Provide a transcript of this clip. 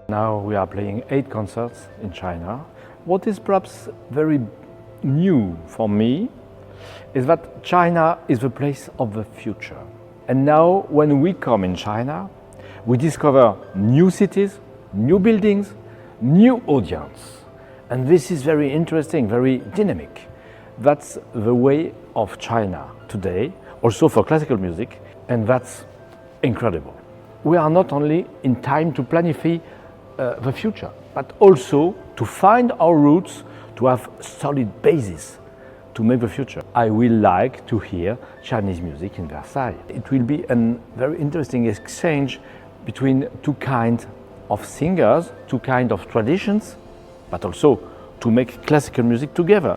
Now we are playing 8 concerts in China. What is perhaps very new for me is that China is the place of the future. And now when we come in China, we discover new cities, new buildings, new audience. And this is very interesting, very dynamic. That's the way of China today, also for classical music, and that's incredible. We are not only in time to planify the future, but also to find our roots, to have solid basis to make the future. I will like to hear Chinese music in Versailles. It will be a very interesting exchange between two kinds of singers, two kinds of traditions, but also to make classical music together.